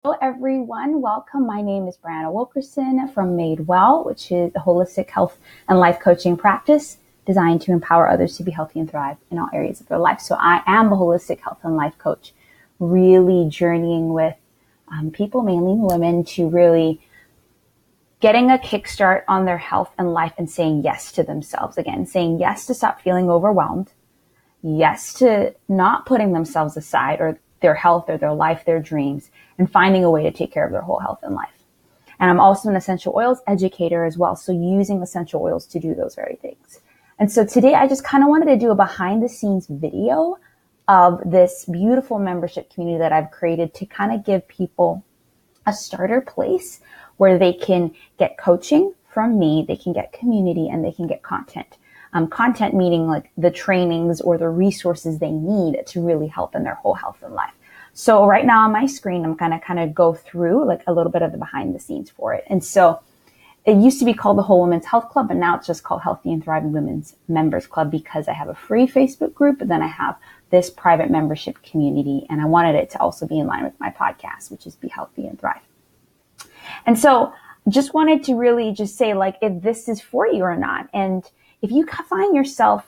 Hello, everyone. Welcome. My name is Brianna Wilkerson from Made Well, which is a holistic health and life coaching practice designed to empower others to be healthy and thrive in all areas of their life. So I am a holistic health and life coach, really journeying with people, mainly women, to really getting a kickstart on their health and life and saying yes to themselves. Again, saying yes to stop feeling overwhelmed, yes to not putting themselves aside or their health or their life, their dreams, and finding a way to take care of their whole health and life. And I'm also an essential oils educator as well. So using essential oils to do those very things. And so today I just kind of wanted to do a behind the scenes video of this beautiful membership community that I've created to kind of give people a starter place where they can get coaching from me, they can get community, and they can get content. Content meaning like the trainings or the resources they need to really help in their whole health and life. So right now on my screen, I'm going to kind of go through like a little bit of the behind the scenes for it. And so it used to be called the Whole Women's Health Club, and now it's just called Healthy and Thriving Women's Members Club because I have a free Facebook group, and then I have this private membership community, and I wanted it to also be in line with my podcast, which is Be Healthy and Thrive. And so just wanted to really just say like if this is for you or not. And if you find yourself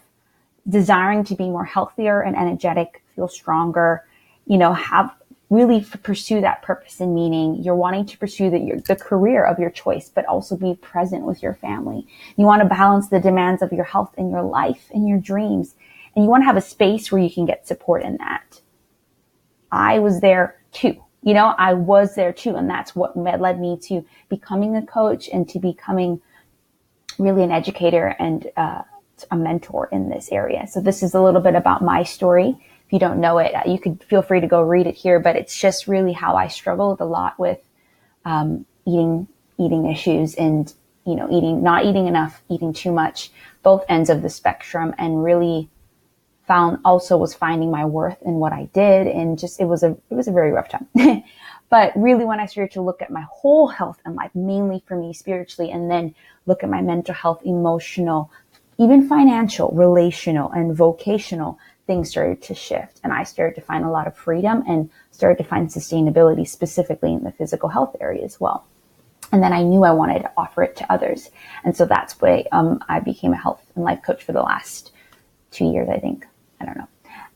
desiring to be more healthier and energetic, feel stronger, have really pursue that purpose and meaning, you're wanting to pursue the career of your choice, but also be present with your family. You want to balance the demands of your health and your life and your dreams. And you want to have a space where you can get support in that. I was there too. I was there too. And that's what led me to becoming a coach and to becoming really an educator and a mentor in this area. So this is a little bit about my story. If you don't know it, you could feel free to go read it here, but it's just really how I struggled a lot with eating issues and, not eating enough, eating too much, both ends of the spectrum, and really was finding my worth in what I did. And just, it was a very rough time. But really when I started to look at my whole health and life, mainly for me spiritually, and then look at my mental health, emotional, even financial, relational, and vocational, things started to shift. And I started to find a lot of freedom and started to find sustainability specifically in the physical health area as well. And then I knew I wanted to offer it to others. And so that's why I became a health and life coach for the last 2 years, I think. I don't know.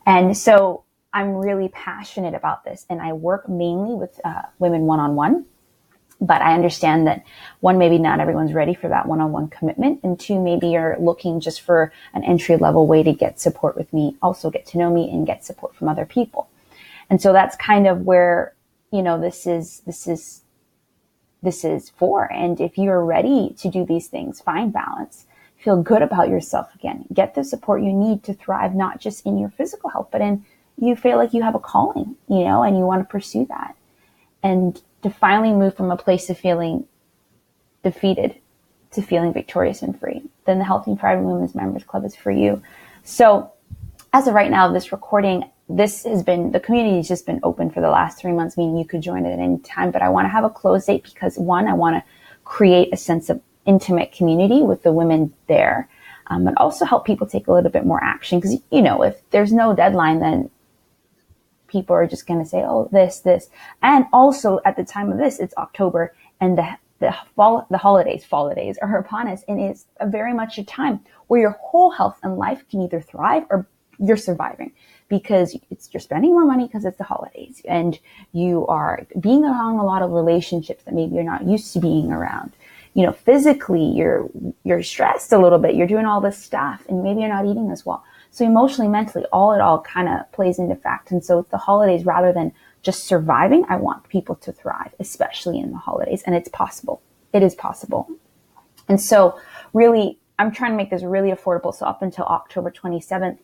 And so I'm really passionate about this. And I work mainly with women one-on-one. But I understand that one, maybe not everyone's ready for that one-on-one commitment. And two, maybe you're looking just for an entry-level way to get support with me, also get to know me and get support from other people. And so that's kind of where, this is for. And if you're ready to do these things, find balance, feel good about yourself again, get the support you need to thrive, not just in your physical health, but in you feel like you have a calling, and you want to pursue that. And to finally move from a place of feeling defeated to feeling victorious and free, then the Healthy and Thriving Women's Members Club is for you. So as of right now, this recording, the community has just been open for the last 3 months, meaning you could join it at any time. But I want to have a close date because one, I want to create a sense of intimate community with the women there, but also help people take a little bit more action. Because, if there's no deadline, then people are just going to say, oh, this. And also at the time of this, it's October and the holidays are upon us. And it's very much a time where your whole health and life can either thrive or you're surviving because you're spending more money because it's the holidays and you are being around a lot of relationships that maybe you're not used to being around. Physically, you're stressed a little bit. You're doing all this stuff and maybe you're not eating as well. So emotionally, mentally, it all kind of plays into fact. And so with the holidays, rather than just surviving, I want people to thrive, especially in the holidays. And it's possible. It is possible. And so really, I'm trying to make this really affordable. So up until October 27th,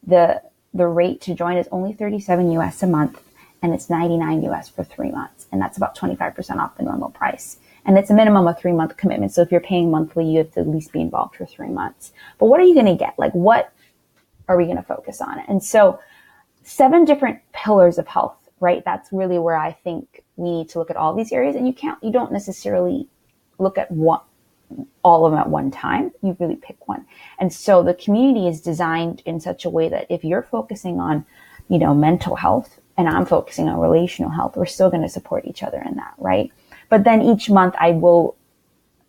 the rate to join is only $37 US a month. And it's $99 US for 3 months. And that's about 25% off the normal price. And it's a minimum of 3-month commitment. So if you're paying monthly, you have to at least be involved for 3 months. But what are you going to get? Like, what are we going to focus on? And so 7 different pillars of health, right? That's really where I think we need to look at all these areas. And you don't necessarily look at all of them at one time. You really pick one. And so the community is designed in such a way that if you're focusing on, mental health, and I'm focusing on relational health, we're still going to support each other in that, right? But then each month I will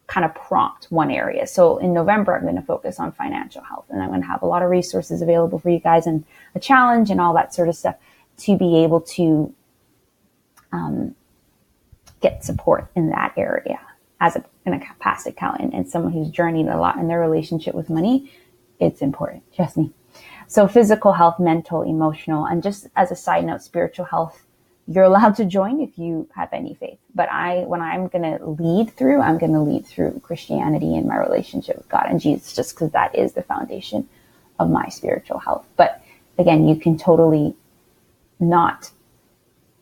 kind of prompt one area. So in November, I'm going to focus on financial health, and I'm going to have a lot of resources available for you guys and a challenge and all that sort of stuff to be able to get support in that area in a past accountant and someone who's journeyed a lot in their relationship with money. It's important. Trust me. So physical health, mental, emotional, and just as a side note, spiritual health, you're allowed to join if you have any faith. But when I'm going to lead through, I'm going to lead through Christianity and my relationship with God and Jesus, just because that is the foundation of my spiritual health. But again, you can totally not,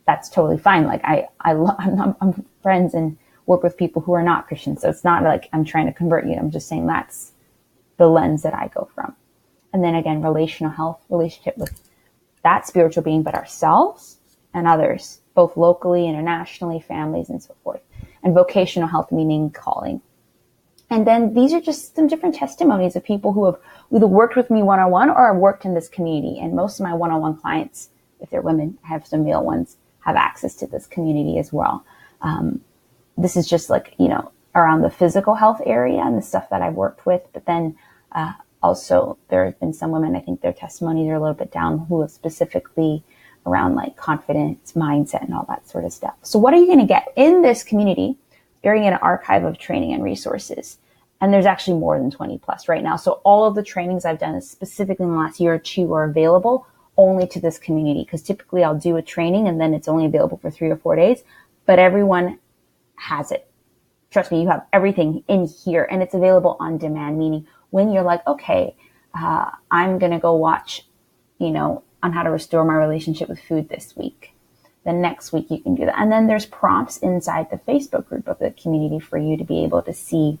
that's totally fine. Like I'm friends and work with people who are not Christians. So it's not like I'm trying to convert you. I'm just saying that's the lens that I go from. And then again, relational health, relationship with that spiritual being, but ourselves and others, both locally, internationally, families, and so forth. And vocational health, meaning calling. And then these are just some different testimonies of people who have either worked with me one-on-one or have worked in this community. And most of my one-on-one clients, if they're women, I have some male ones, have access to this community as well. This is just like, around the physical health area and the stuff that I've worked with. But then also there have been some women, I think their testimonies are a little bit down, who have specifically around like confidence, mindset, and all that sort of stuff. So what are you going to get in this community? You're going to get an archive of training and resources. And there's actually more than 20 plus right now. So all of the trainings I've done specifically in the last year or two are available only to this community, because typically I'll do a training and then it's only available for 3 or 4 days, but everyone has it. Trust me, you have everything in here and it's available on demand, meaning when you're like, okay, I'm going to go watch, on how to restore my relationship with food this week. The next week you can do that. And then there's prompts inside the Facebook group of the community for you to be able to see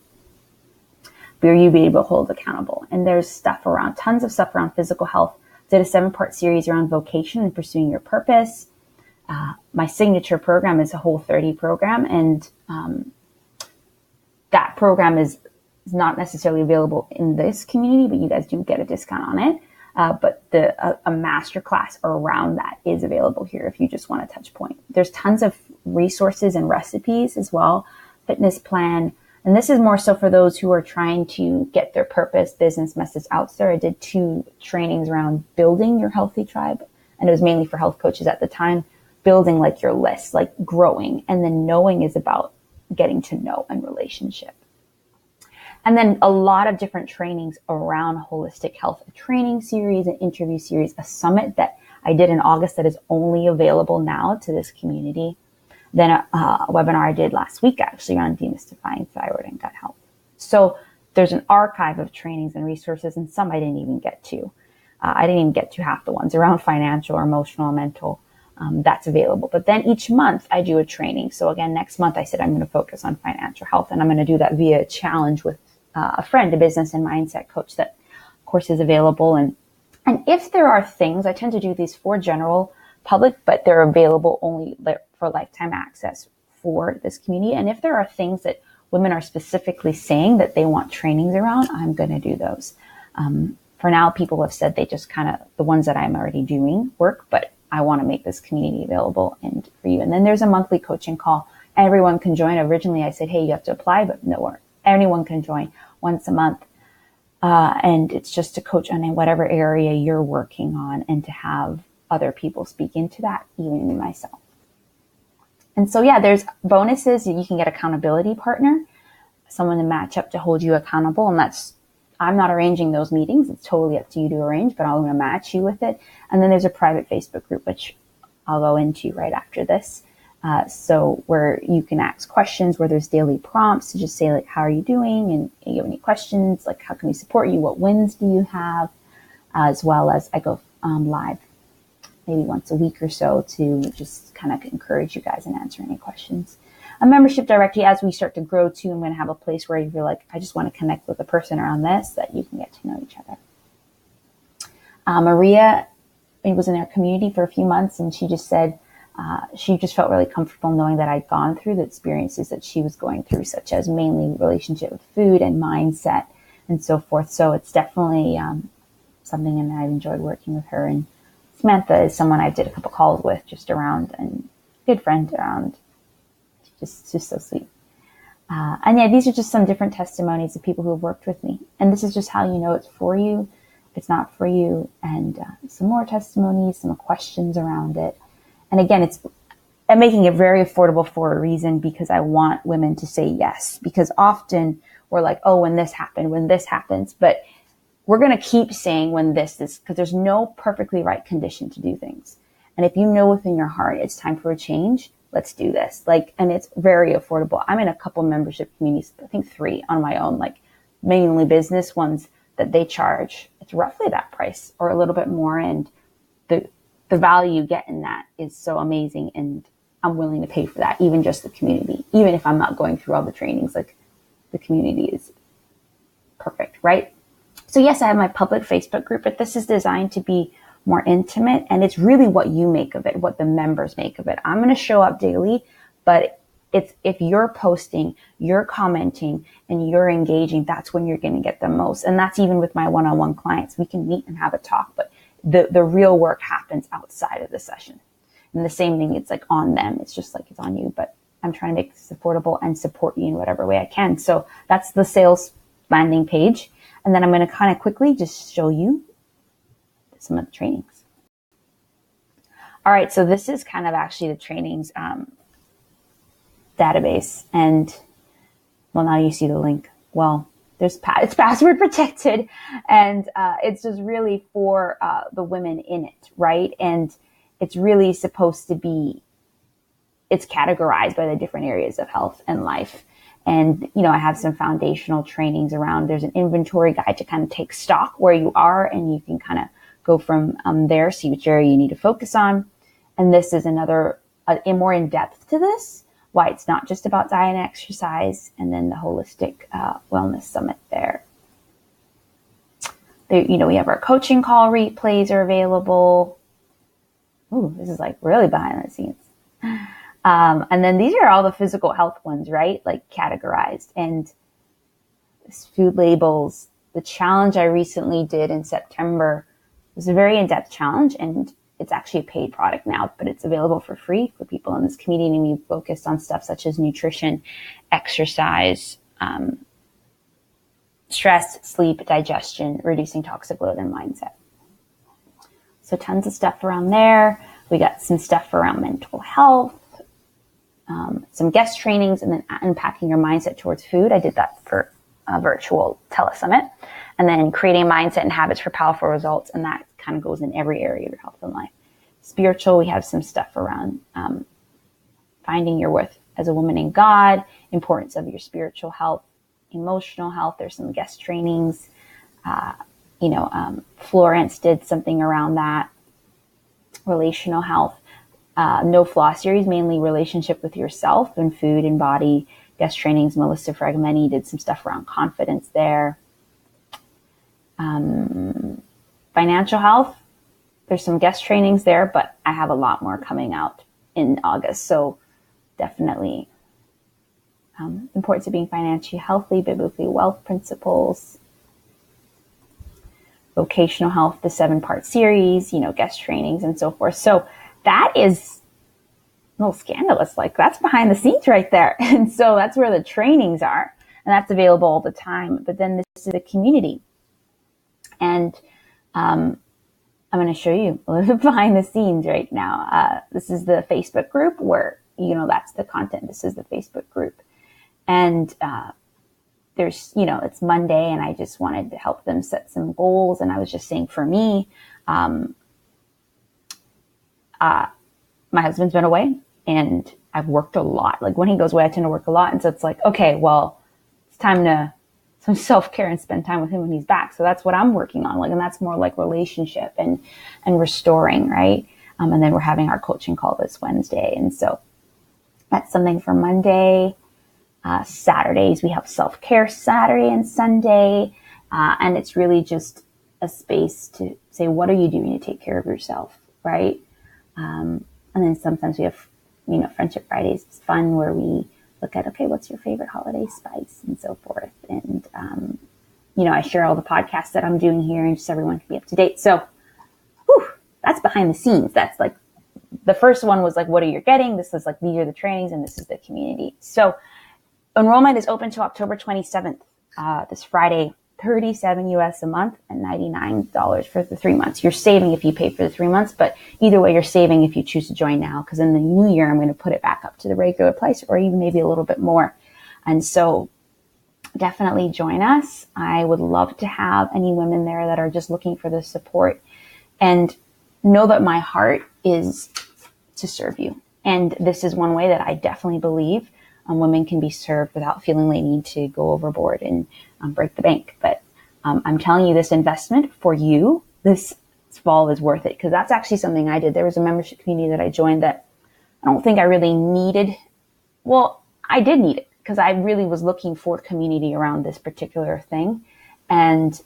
where you be able to hold accountable. And there's tons of stuff around physical health. Did a 7-part series around vocation and pursuing your purpose. My signature program is a Whole30 program, and that program is not necessarily available in this community, but you guys do get a discount on it. But a master class around that is available here if you just want a touch point. There's tons of resources and recipes as well, fitness plan. And this is more so for those who are trying to get their purpose, business message out there. I did 2 trainings around building your healthy tribe. And it was mainly for health coaches at the time, building like your list, like growing. And then knowing is about getting to know and relationship. And then a lot of different trainings around holistic health, a training series, an interview series, a summit that I did in August that is only available now to this community. Then a webinar I did last week actually on demystifying thyroid and gut health. So there's an archive of trainings and resources, and some I didn't even get to. I didn't even get to half the ones around financial or emotional, mental. That's available. But then each month I do a training. So again, next month I said I'm going to focus on financial health, and I'm going to do that via a challenge with a friend, a business and mindset coach that, of course, is available. And if there are things, I tend to do these for general public, but they're available only for lifetime access for this community. And if there are things that women are specifically saying that they want trainings around, I'm going to do those. For now, people have said they just the ones that I'm already doing work, but I want to make this community available and for you. And then there's a monthly coaching call. Everyone can join. Originally, I said, hey, you have to apply, but no, anyone can join once a month. And it's just to coach on whatever area you're working on and to have other people speak into that, even myself. And so, yeah, there's bonuses. You can get accountability partner, someone to match up to hold you accountable. And I'm not arranging those meetings. It's totally up to you to arrange, but I'm going to match you with it. And then there's a private Facebook group, which I'll go into right after this. So where you can ask questions, where there's daily prompts to just say like, how are you doing? And you have any questions? Like, how can we support you? What wins do you have? As well as I go live maybe once a week or so to just kind of encourage you guys and answer any questions. A membership directory, as we start to grow too, I'm going to have a place where you feel like, I just want to connect with a person around this, that you can get to know each other. Maria was in our community for a few months, and she just said, she just felt really comfortable knowing that I'd gone through the experiences that she was going through, such as mainly relationship with food and mindset and so forth. So it's definitely something, and I've enjoyed working with her and Samantha is someone I did a couple calls with just around, and good friend around. Just so sweet. And yeah, these are just some different testimonies of people who have worked with me. And this is just how you know it's for you, if it's not for you. And some more testimonies, some questions around it. And again, I'm making it very affordable for a reason, because I want women to say yes. Because often we're like, oh, when this happens. But we're going to keep saying when this is, because there's no perfectly right condition to do things. And if you know within your heart it's time for a change, let's do this. And it's very affordable. I'm in a couple membership communities, I think 3 on my own, mainly business ones that they charge. It's roughly that price or a little bit more. And the value you get in that is so amazing. And I'm willing to pay for that, even just the community, even if I'm not going through all the trainings, the community is perfect, right? So yes, I have my public Facebook group, but this is designed to be more intimate, and it's really what you make of it, what the members make of it. I'm going to show up daily, but it's if you're posting, you're commenting, and you're engaging, that's when you're going to get the most. And that's even with my one-on-one clients. We can meet and have a talk, but the real work happens outside of the session. And the same thing, it's on them. It's just it's on you, but I'm trying to make this affordable and support you in whatever way I can. So that's the sales landing page. And then I'm going to kind of quickly just show you some of the trainings. All right, so this is kind of actually the trainings database. And, well, now you see the link. Well, it's password protected, and it's just really for the women in it, right? And it's really supposed to be, it's categorized by the different areas of health and life. And, I have some foundational trainings around, there's an inventory guide to kind of take stock where you are, and you can kind of go from there, see which area you need to focus on. And this is another, more in depth to this, why it's not just about diet and exercise, and then the holistic wellness summit there. We have our coaching call replays are available. Ooh, this is really behind the scenes. And then these are all the physical health ones, right? Categorized, and food labels. The challenge I recently did in September was a very in-depth challenge, and it's actually a paid product now, but it's available for free for people in this community. And we focused on stuff such as nutrition, exercise, stress, sleep, digestion, reducing toxic load, and mindset. So tons of stuff around there. We got some stuff around mental health, some guest trainings, and then unpacking your mindset towards food. I did that for a virtual telesummit. And then creating mindset and habits for powerful results. And that kind of goes in every area of your health and life. Spiritual, we have some stuff around finding your worth as a woman in God, importance of your spiritual health, emotional health. There's some guest trainings. Florence did something around that. Relational health. No Flaw series, mainly relationship with yourself and food and body. Guest trainings, Melissa Fragmenti did some stuff around confidence there. Financial health, there's some guest trainings there, but I have a lot more coming out in August. So definitely importance of being financially healthy, biblically wealth principles. Vocational health, the 7-part series, guest trainings and so forth. So that is a little scandalous. That's behind the scenes right there. And so that's where the trainings are, and that's available all the time. But then this is a community. And I'm going to show you a little bit behind the scenes right now. This is the Facebook group where, that's the content. This is the Facebook group. And there's, it's Monday, and I just wanted to help them set some goals. And I was just saying, for me, my husband's been away, and I've worked a lot. When he goes away, I tend to work a lot. And so it's okay, well, it's time to some self-care and spend time with him when he's back. So that's what I'm working on. And that's more relationship and restoring, right? And then we're having our coaching call this Wednesday. And so that's something for Monday. Saturdays, we have self-care Saturday and Sunday. And it's really just a space to say, what are you doing to take care of yourself, right? And then sometimes we have, Friendship Fridays. It's fun where we look at, okay, what's your favorite holiday spice and so forth. And, I share all the podcasts that I'm doing here, and just everyone can be up to date. So, that's behind the scenes. That's like the first one was like, what are you getting? This is like, these are the trainings and this is the community. So enrollment is open to October 27th, this Friday, $37 US a month and $99 for the 3 months. You're saving if you pay for the 3 months, but either way, you're saving if you choose to join now, because in the new year, I'm going to put it back up to the regular price or even maybe a little bit more. And so definitely join us. I would love to have any women there that are just looking for the support, and know that my heart is to serve you. And this is one way that I definitely believe women can be served without feeling they need to go overboard and break the bank. But I'm telling you, this investment for you this fall is worth it, because that's actually something I did. There was a membership community that I joined that I don't think I really needed. Well, I did need it because I really was looking for community around this particular thing. And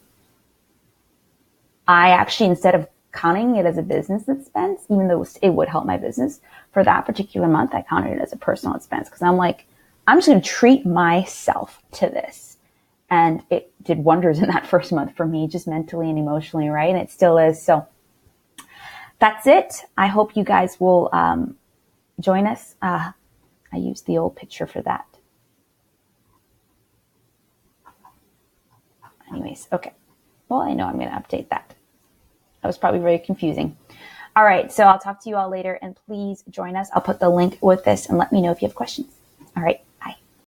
I actually, instead of counting it as a business expense, even though it would help my business for that particular month, I counted it as a personal expense, because I'm like, I'm just going to treat myself to this. And it did wonders in that first month for me, just mentally and emotionally, right? And it still is. So that's it. I hope you guys will join us. I used the old picture for that. Anyways, okay. Well, I know I'm going to update that. That was probably very confusing. All right, so I'll talk to you all later, and please join us. I'll put the link with this and let me know if you have questions. All right.